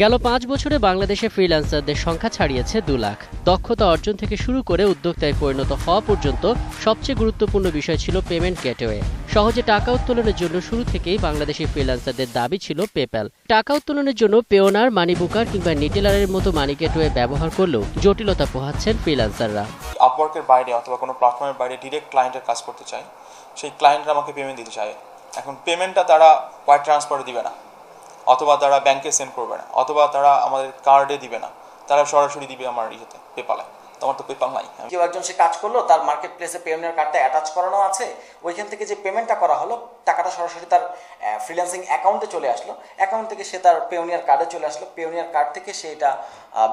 গেল ৫ বছরে বাংলাদেশে ফ্রিল্যান্সারদের সংখ্যা ছাড়িয়েছে ২ লাখ। দক্ষতা অর্জন থেকে শুরু করে উদ্যোক্তায় পরিণত হওয়া পর্যন্ত সবচেয়ে গুরুত্বপূর্ণ বিষয় ছিল পেমেন্ট গেটওয়ে। সহজে টাকা উত্তোলনের জন্য শুরু থেকেই বাংলাদেশি ফ্রিল্যান্সারদের দাবি ছিল পেপ্যাল। টাকা উত্তোলনের জন্য পেওনার, মানি বুকার কিংবা নিটেলারের মতো মানি গেটওয়ে ব্যবহার করলেও জটিলতা পোহাচ্ছেন ফ্রিল্যান্সাররা। আপওয়ার্কের বাইরে অথবা কোনো প্ল্যাটফর্মের বাইরে ডিরেক্ট ক্লায়েন্টের কাজ করতে চাই, সেই ক্লায়েন্টরা আমাকে পেমেন্ট দিতে চায়। এখন পেমেন্টটা তারা ওয়ায়ার ট্রান্সফারে দিবে না, অথবা তারা ব্যাংকে সেন্ড করবে না, অথবা তারা আমাদের কার্ডে দিবে না, তারা সরাসরি দিবে আমার ইয়েতে, পেপালে। তোমার তো পেপাল নাই। কেউ একজন সে কাজ করলো, তার মার্কেট প্লেসে পেওনিয়ার কার্ডটা অ্যাটাচ করানো আছে, ওইখান থেকে যে পেমেন্টটা করা হলো টাকাটা সরাসরি তার ফ্রিল্যান্সিং অ্যাকাউন্টে চলে আসলো, অ্যাকাউন্ট থেকে সে তার পেওনিয়ার কার্ডে চলে আসলো, পেওনিয়ার কার্ড থেকে সে এটা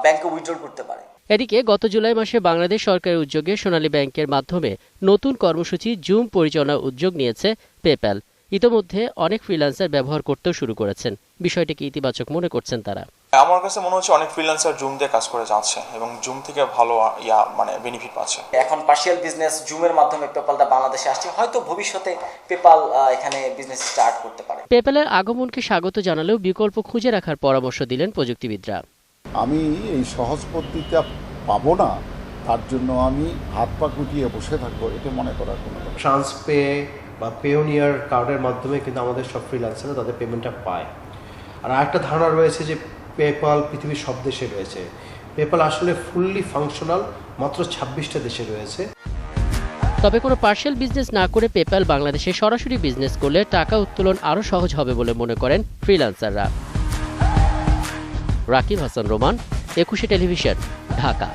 ব্যাংকে উইথড্র করতে পারে। এদিকে গত জুলাই মাসে বাংলাদেশ সরকারের উদ্যোগে সোনালী ব্যাংকের মাধ্যমে নতুন কর্মসূচি জুম পরিচালনার উদ্যোগ নিয়েছে পেপ্যাল। ইতোমধ্যে অনেক ফ্রিল্যান্সার ব্যবহার করতেও শুরু করেছেন। বিষয়টিকে ইতিবাচক মনে করছেন তারা। আমার কাছে মনে হচ্ছে অনেক ফ্রিল্যান্সার জুম দিয়ে কাজ করে যাচ্ছে এবং জুম থেকে ভালো বেনিফিট পাচ্ছে। এখন পার্সিয়াল বিজনেস জুমের মাধ্যমে পেপালটা বাংলাদেশে আসছে, হয়তো ভবিষ্যতে পেপাল এখানে বিজনেস স্টার্ট করতে পারে। পেপ্যালের আগমনকে স্বাগত জানালেও বিকল্প খুঁজে রাখার পরামর্শ দিলেন প্রযুক্তিবিদরা। আমি এই সহজ পদ্ধতিটা পাবো না, তার জন্য আমি হাত পা গুটিয়ে বসে থাকবো, এটা মনে করার কোনো কথা। ট্রান্সপে বা পেওনিয়ার কার্ডের মাধ্যমে কিন্তু আমাদের সব ফ্রিল্যান্সাররা তাদের পেমেন্টটা পায়। আর আরেকটা ধারণা রয়েছে যে পেপ্যাল পৃথিবীর সব দেশে রয়েছে। পেপ্যাল আসলে ফুললি ফাংশনাল মাত্র 26টা দেশে রয়েছে। তবে কোনো পার্সিয়াল বিজনেস না করে পেপ্যাল বাংলাদেশে সরাসরি বিজনেস করলে টাকা উত্তোলন আরও সহজ হবে বলে মনে করেন ফ্রিল্যান্সাররা। রাকিব হাসান রোমান, ২১ টেলিভিশন, ঢাকা।